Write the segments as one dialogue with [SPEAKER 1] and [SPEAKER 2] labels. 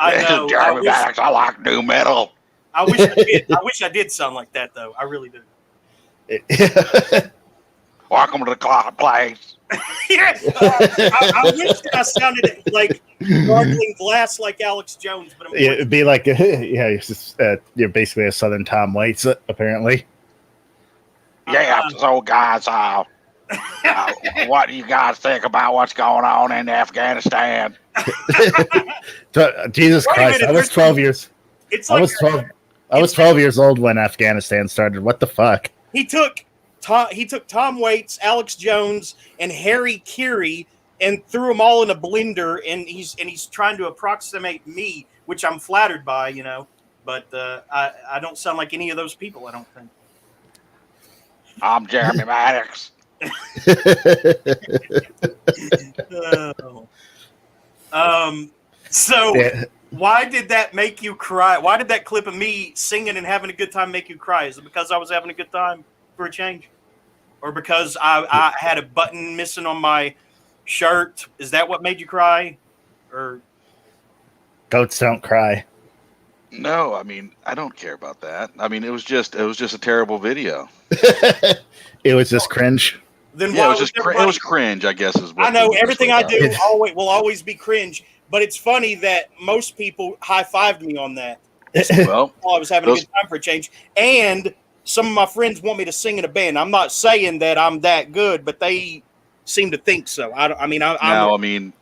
[SPEAKER 1] I know.
[SPEAKER 2] Jeremy Maddox, I like new metal.
[SPEAKER 1] I wish I did. I wish I did sound like that, though. I really do.
[SPEAKER 2] Welcome to the cloud place.
[SPEAKER 1] Yeah, I wish that I sounded like gargling glass like Alex Jones, but
[SPEAKER 3] it'd be like, you're basically a Southern Tom Waits, apparently.
[SPEAKER 2] Yeah, so guys, what do you guys think about what's going on in Afghanistan?
[SPEAKER 3] Jesus Christ, I was 12 years. I was 12 years old when Afghanistan started. What the fuck?
[SPEAKER 1] He took Tom Waits, Alex Jones, and Harry Carey and threw them all in a blender, and he's trying to approximate me, which I'm flattered by, but I don't sound like any of those people, I don't think.
[SPEAKER 2] I'm Jeremy Maddox.
[SPEAKER 1] Why did that make you cry? Why did that clip of me singing and having a good time make you cry? Is it because I was having a good time for a change? Or because I had a button missing on my shirt? Is that what made you cry? Or
[SPEAKER 3] goats don't cry?
[SPEAKER 2] No, I mean, I don't care about that. I mean, it was just a terrible video.
[SPEAKER 3] It was just cringe.
[SPEAKER 2] Then yeah, it was cringe, I guess. Is what
[SPEAKER 1] I know everything I do will always be cringe, but it's funny that most people high-fived me on that.
[SPEAKER 2] Well,
[SPEAKER 1] I was having a good time for a change, and some of my friends want me to sing in a band. I'm not saying that I'm that good, but they seem to think so. I mean,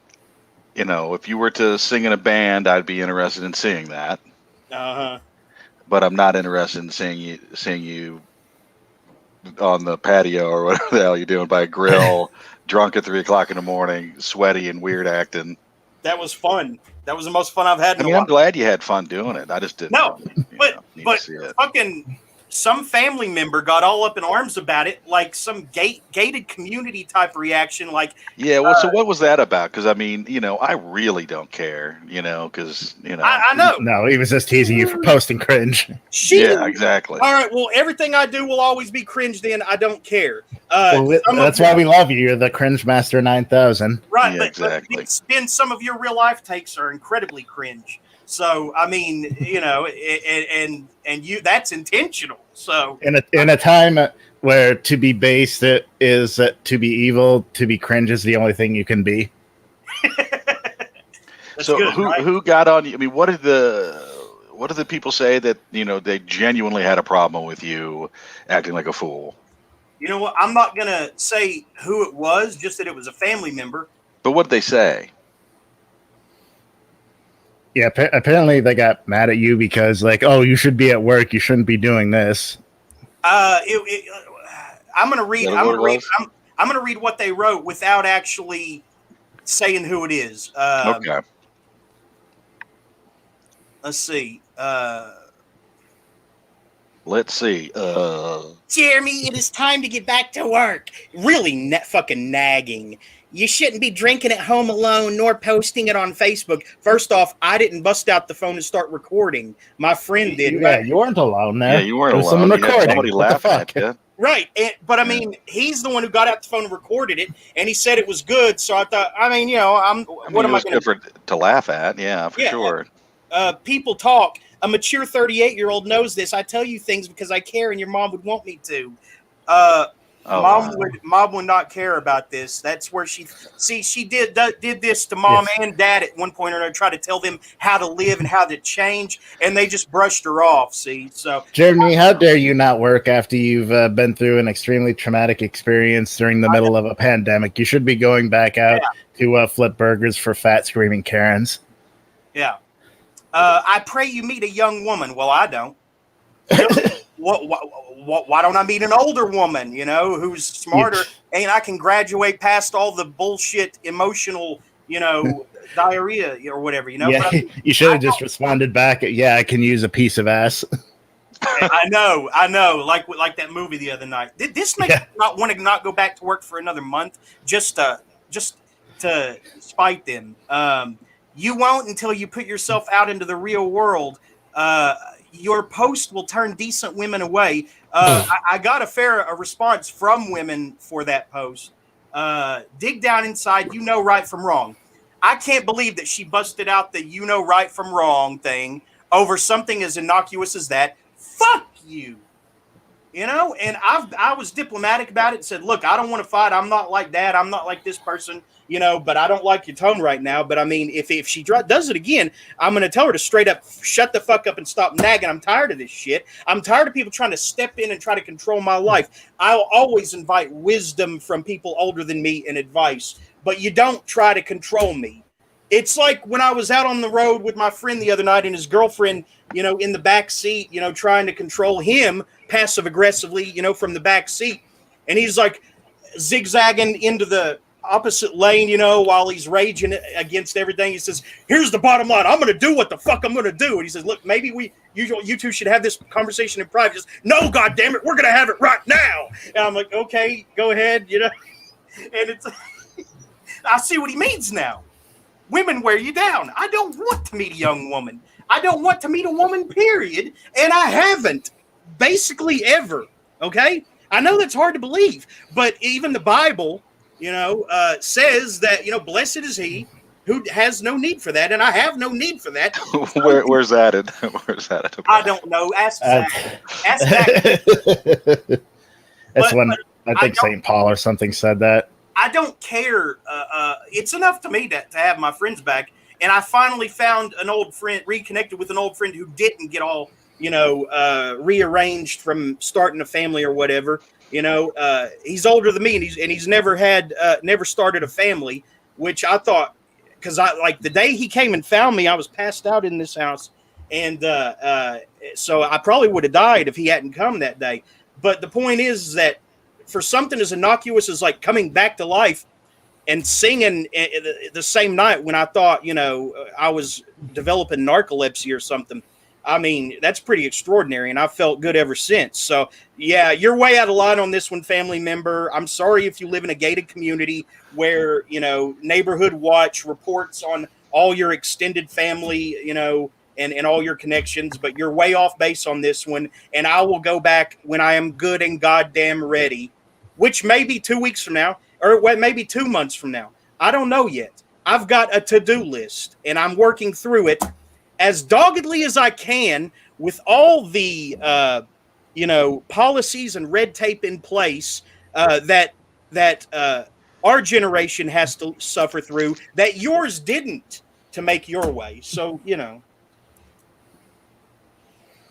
[SPEAKER 2] if you were to sing in a band, I'd be interested in seeing that.
[SPEAKER 1] Uh-huh.
[SPEAKER 2] But I'm not interested in seeing you on the patio or whatever the hell you're doing by a grill, drunk at 3 o'clock in the morning, sweaty and weird acting.
[SPEAKER 1] That was fun. That was the most fun I've had in a
[SPEAKER 2] while.
[SPEAKER 1] while.
[SPEAKER 2] I'm glad you had fun doing it. I just didn't.
[SPEAKER 1] No, but fucking some family member got all up in arms about it, like some gated community type reaction. Like,
[SPEAKER 2] yeah. Well, so what was that about? Because I mean, I really don't care. Because
[SPEAKER 1] I know.
[SPEAKER 3] No, he was just teasing you for posting cringe.
[SPEAKER 2] Yeah, exactly.
[SPEAKER 1] All right. Well, everything I do will always be cringe. Then I don't care.
[SPEAKER 3] That's why we love you. You're the Cringe Master 9000.
[SPEAKER 1] Right.
[SPEAKER 2] Yeah, exactly.
[SPEAKER 1] But then some of your real life takes are incredibly cringe. So I mean, and that's intentional. So
[SPEAKER 3] in a time where to be base is to be evil, to be cringe is the only thing you can be.
[SPEAKER 2] So good, who got on you? I mean, what did the people say that they genuinely had a problem with you acting like a fool?
[SPEAKER 1] You know what? I'm not gonna say who it was, just that it was a family member.
[SPEAKER 2] But what did they say?
[SPEAKER 3] Yeah, apparently they got mad at you because, like, oh, you should be at work. You shouldn't be doing this.
[SPEAKER 1] I'm gonna read. I'm gonna read what they wrote without actually saying who it is.
[SPEAKER 2] Okay.
[SPEAKER 1] Let's see. Jeremy, it is time to get back to work. Really fucking nagging. You shouldn't be drinking at home alone nor posting it on Facebook. First off, I didn't bust out the phone and start recording. My friend did.
[SPEAKER 3] Yeah, you weren't alone there.
[SPEAKER 2] Yeah, you weren't alone.
[SPEAKER 3] Someone recording.
[SPEAKER 2] Somebody laughed at you.
[SPEAKER 1] Right. But I mean, he's the one who got out the phone and recorded it, and he said it was good. So I thought, what am I going
[SPEAKER 2] to laugh at? Yeah, for sure.
[SPEAKER 1] People talk. A mature 38-year-old knows this. I tell you things because I care, and your mom would want me to. Mom would not care about this. That's where she did this to mom and dad at one point or another, try to tell them how to live and how to change, and they just brushed her off. See, so
[SPEAKER 3] Jeremy, how dare you not work after you've been through an extremely traumatic experience during the middle of a pandemic? You should be going back out to flip burgers for fat screaming Karens.
[SPEAKER 1] Yeah. I pray you meet a young woman. Well, I don't. Why don't I meet an older woman, who's smarter, and I can graduate past all the bullshit emotional, diarrhea or whatever,
[SPEAKER 3] Yeah, you should have just responded back. I can use a piece of ass.
[SPEAKER 1] I know. Like that movie the other night. Did this make you not want to not go back to work for another month just to spite them? You won't until you put yourself out into the real world. Your post will turn decent women away. I got a response from women for that post. Dig down inside, right from wrong. I can't believe that she busted out the right from wrong thing over something as innocuous as that. Fuck you. And I was diplomatic about it and said, look, I don't want to fight. I'm not like that. I'm not like this person, but I don't like your tone right now. But I mean, if she does it again, I'm going to tell her to straight up shut the fuck up and stop nagging. I'm tired of this shit. I'm tired of people trying to step in and try to control my life. I'll always invite wisdom from people older than me and advice, but you don't try to control me. It's like when I was out on the road with my friend the other night and his girlfriend, in the back seat, trying to control him passive aggressively, from the back seat. And he's like zigzagging into the opposite lane, while he's raging against everything. He says, here's the bottom line. I'm going to do what the fuck I'm going to do. And he says, look, maybe you two should have this conversation in private. He says, no, God damn it. We're going to have it right now. And I'm like, okay, go ahead. And it's, I see what he means now. Women wear you down. I don't want to meet a young woman. I don't want to meet a woman, period. And I haven't basically ever. Okay. I know that's hard to believe, but even the Bible, says that, blessed is he who has no need for that. And I have no need for that.
[SPEAKER 2] Where's that in? Where's that in?
[SPEAKER 1] I don't know. Ask Zach. Ask Zach.
[SPEAKER 3] That's when I think St. Paul or something said that.
[SPEAKER 1] I don't care. It's enough to me to have my friends back. And I finally found an old friend, reconnected with an old friend who didn't get all, rearranged from starting a family or whatever. He's older than me, and he's never started a family, which I thought, because the day he came and found me, I was passed out in this house, and so I probably would have died if he hadn't come that day. But the point is that for something as innocuous as like coming back to life and singing the same night when I thought, I was developing narcolepsy or something, I mean, that's pretty extraordinary, and I've felt good ever since. So, yeah, you're way out of line on this one, family member. I'm sorry if you live in a gated community where, Neighborhood Watch reports on all your extended family, and all your connections, but you're way off base on this one, and I will go back when I am good and goddamn ready, which may be 2 weeks from now, or maybe 2 months from now. I don't know yet. I've got a to-do list, and I'm working through it as doggedly as I can with all the, policies and red tape in place that our generation has to suffer through that yours didn't to make your way. So,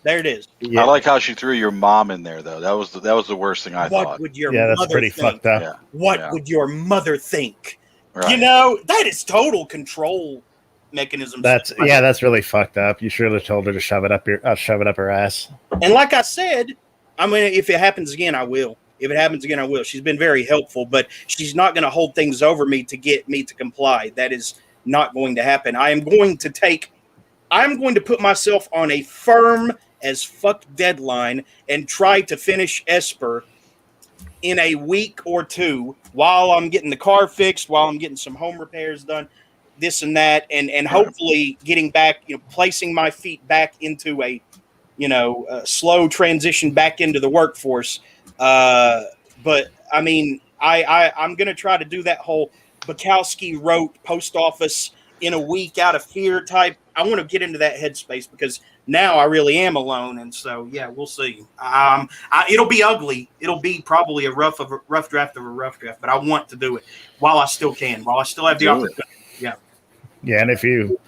[SPEAKER 1] there it is.
[SPEAKER 2] Yeah. I like how she threw your mom in there, though. That was the worst thing I thought.
[SPEAKER 1] What would your
[SPEAKER 3] that's
[SPEAKER 1] mother
[SPEAKER 3] pretty
[SPEAKER 1] think?
[SPEAKER 3] fucked up.
[SPEAKER 2] Yeah.
[SPEAKER 1] What would your mother think?
[SPEAKER 2] Right.
[SPEAKER 1] That is total control mechanism.
[SPEAKER 3] That's really fucked up. You should have told her to shove it up her ass.
[SPEAKER 1] And like I said, I mean, if it happens again, I will. If it happens again, I will. She's been very helpful, but she's not going to hold things over me to get me to comply. That is not going to happen. I'm going to put myself on a firm as fuck deadline and try to finish Esper in a week or two while I'm getting the car fixed, while I'm getting some home repairs done, this and that, and hopefully getting back, placing my feet back into a slow transition back into the workforce. But I mean, I'm going to try to do that whole Bukowski wrote post office in a week out of here type. I want to get into that headspace because now I really am alone. And so, yeah, we'll see. It'll be ugly. It'll be probably a rough draft, but I want to do it while I still can, while I still have the opportunity. Yeah.
[SPEAKER 3] Yeah. And if you,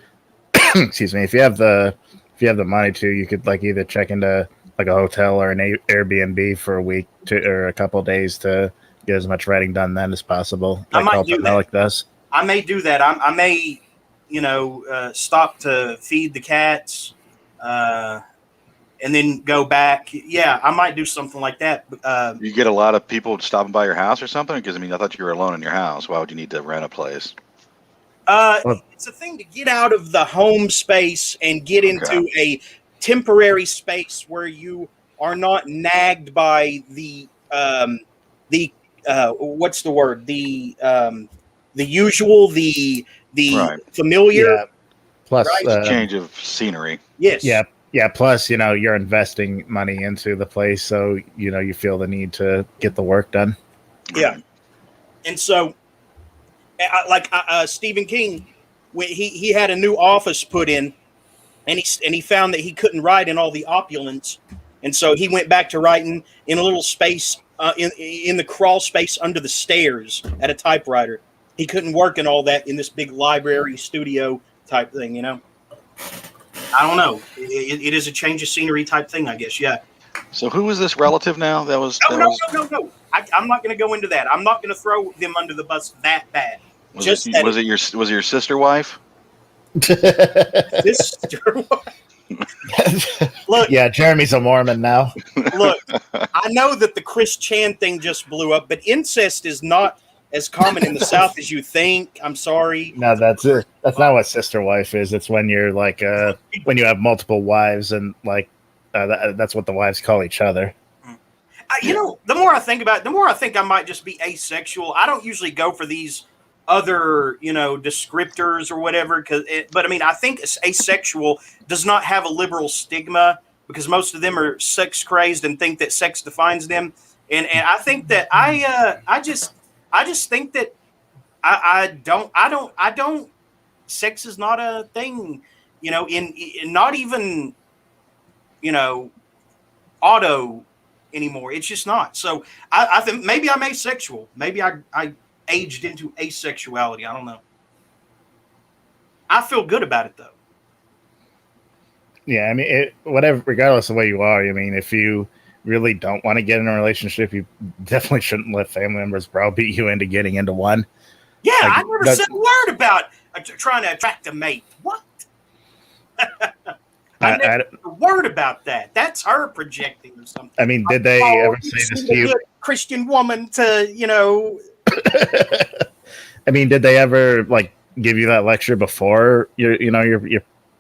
[SPEAKER 3] excuse me, if you have the money to, you could either check into a hotel or an Airbnb for a week or a couple of days to get as much writing done then as possible.
[SPEAKER 1] I might do that.
[SPEAKER 3] Malik does.
[SPEAKER 1] I may do that. I may, stop to feed the cats, and then go back. Yeah, I might do something like that.
[SPEAKER 2] You get a lot of people stopping by your house or something? Because, I thought you were alone in your house. Why would you need to rent a place?
[SPEAKER 1] It's a thing to get out of the home space and get into a temporary space where you are not nagged by the what's the word? The usual, the right. Familiar.
[SPEAKER 3] Yeah. Plus,
[SPEAKER 1] right?
[SPEAKER 2] Change of scenery.
[SPEAKER 1] Yes.
[SPEAKER 3] Yeah. Yeah. Plus, you're investing money into the place, so you feel the need to get the work done.
[SPEAKER 1] Yeah. And so, like Stephen King he had a new office put in, and he found that he couldn't write in all the opulence, and so he went back to writing in a little space in the crawl space under the stairs at a typewriter. He couldn't work in all that in this big library studio type thing, you know. I don't know. It is a change of scenery type thing, I guess. Yeah.
[SPEAKER 2] So who was this relative now?
[SPEAKER 1] No. I'm not going to go into that. I'm not going to throw them under the bus that bad.
[SPEAKER 2] Was it your sister wife?
[SPEAKER 1] Sister wife. Look,
[SPEAKER 3] yeah, Jeremy's a Mormon now.
[SPEAKER 1] Look, I know that the Chris Chan thing just blew up, but incest is not as common in the South as you think. I'm sorry.
[SPEAKER 3] No, that's it. That's not what sister wife is. It's when you're like when you have multiple wives, and like that's what the wives call each other.
[SPEAKER 1] You know, the more I think about it, the more I think I might just be asexual. I don't usually go for these other, you know, descriptors or whatever. But I mean, I think asexual does not have a liberal stigma because most of them are sex crazed and think that sex defines them. And I think that I just think that I don't. Sex is not a thing, you know. In not even, you know, auto anymore. It's just not. So I think maybe I'm asexual. Maybe I aged into asexuality. I don't know. I feel good about it though.
[SPEAKER 3] Yeah, I mean, whatever, regardless of what you are. I mean, if you really don't want to get in a relationship, you definitely shouldn't let family members browbeat you into getting into one.
[SPEAKER 1] Yeah, like, I never said a word about trying to attract a mate. What? I never said a word about that. That's her projecting or something.
[SPEAKER 3] I mean, did they ever say this to you?
[SPEAKER 1] Christian woman to, you know.
[SPEAKER 3] I mean, did they ever like give you that lecture before your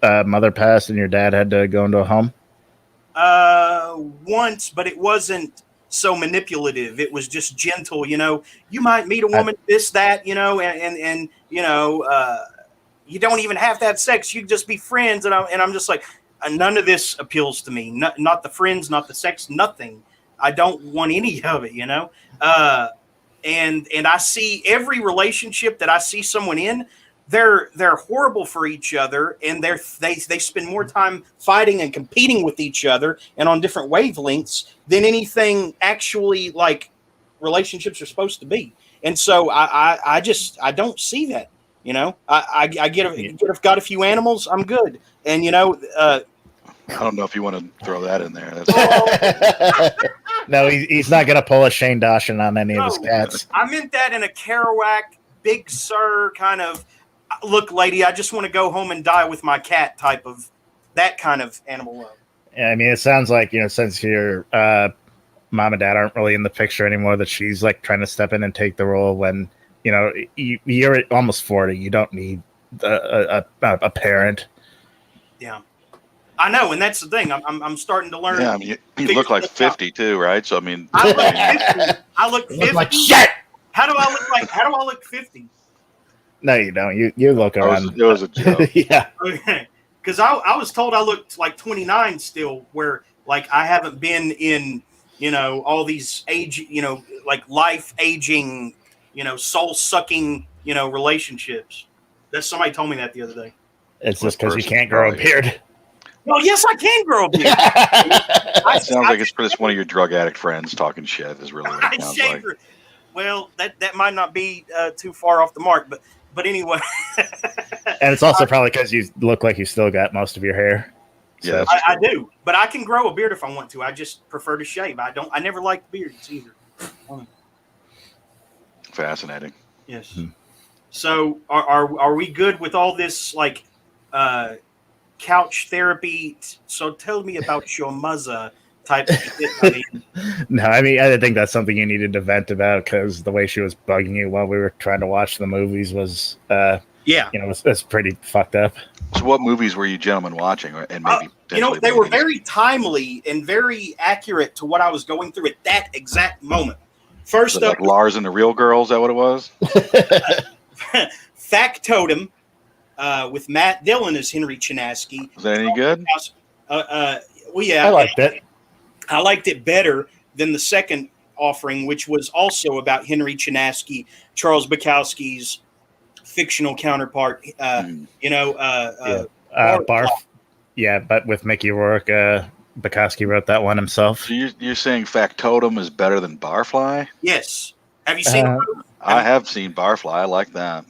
[SPEAKER 3] mother passed and your dad had to go into a home?
[SPEAKER 1] Once, but it wasn't so manipulative. It was just gentle, you know. You might meet a woman, this, that, you know, and you know, you don't even have to have sex. You just be friends, and I'm just like, none of this appeals to me. Not the friends, not the sex, nothing. I don't want any of it, you know. And I see every relationship that I see someone in, they're horrible for each other, and they spend more time fighting and competing with each other and on different wavelengths than anything actually like relationships are supposed to be. And so I don't see that. You know, I got a few animals, I'm good. And you know,
[SPEAKER 2] I don't know if you want to throw that in there.
[SPEAKER 3] No, he's not going to pull a Shane Dawson on any of his cats.
[SPEAKER 1] I meant that in a Kerouac, Big Sur kind of, look, lady, I just want to go home and die with my cat type of, that kind of animal love.
[SPEAKER 3] Yeah, I mean, it sounds like, you know, since your mom and dad aren't really in the picture anymore, that she's like trying to step in and take the role when, you know, you're almost 40. You don't need a parent.
[SPEAKER 1] Yeah. I know, and that's the thing. I'm starting to learn.
[SPEAKER 2] Yeah, I mean, you look like 50 too, right? So I mean,
[SPEAKER 1] I look 50.
[SPEAKER 3] You look like shit.
[SPEAKER 1] How do I look 50?
[SPEAKER 3] No, you don't. You look around.
[SPEAKER 2] It was a joke.
[SPEAKER 3] Yeah.
[SPEAKER 1] Okay. Because I was told I looked like 29 still, where like I haven't been in, you know, all these age, you know, like life aging, you know, soul sucking, you know, relationships. That's somebody told me that the other day.
[SPEAKER 3] It's just because you can't grow a beard.
[SPEAKER 1] Well, yes, I can grow a beard.
[SPEAKER 2] It sounds like it's just one of your drug addict friends talking shit. Is really what it sounds like.
[SPEAKER 1] Well, that might not be too far off the mark, but anyway.
[SPEAKER 3] And it's also probably because you look like you still got most of your hair.
[SPEAKER 2] So. Yeah,
[SPEAKER 1] I do, but I can grow a beard if I want to. I just prefer to shave. I never liked beards either.
[SPEAKER 2] Fascinating.
[SPEAKER 1] Yes. So are we good with all this like couch therapy? So tell me about your mother type of shit.
[SPEAKER 3] No, I mean, I think that's something you needed to vent about because the way she was bugging you while we were trying to watch the movies was, you know, was pretty fucked up.
[SPEAKER 2] So, what movies were you gentlemen watching, and maybe
[SPEAKER 1] you know, they were very timely and very accurate to what I was going through at that exact moment. First up,
[SPEAKER 2] like Lars and the Real Girls. Is that what it was?
[SPEAKER 1] Factotum with Matt Dillon as Henry Chinaski.
[SPEAKER 2] Was that any good?
[SPEAKER 1] Well, yeah,
[SPEAKER 3] I liked it.
[SPEAKER 1] I liked it better than the second offering, which was also about Henry Chinaski, Charles Bukowski's fictional counterpart.
[SPEAKER 3] Barf. Yeah, but with Mickey Rourke, Bukowski wrote that one himself.
[SPEAKER 2] So you're saying Factotum is better than Barfly?
[SPEAKER 1] Yes. Have you seen?
[SPEAKER 2] I have seen Barfly. I like that.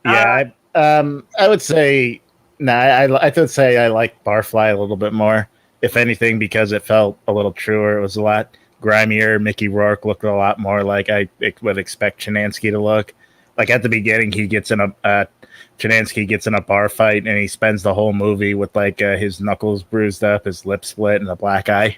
[SPEAKER 3] Yeah, I would say I would say I like Barfly a little bit more, if anything, because it felt a little truer. It was a lot grimier. Mickey Rourke looked a lot more like I would expect Chinansky to look. Like at the beginning, he gets in Chinansky gets in a bar fight, and he spends the whole movie with like his knuckles bruised up, his lip split, and a black eye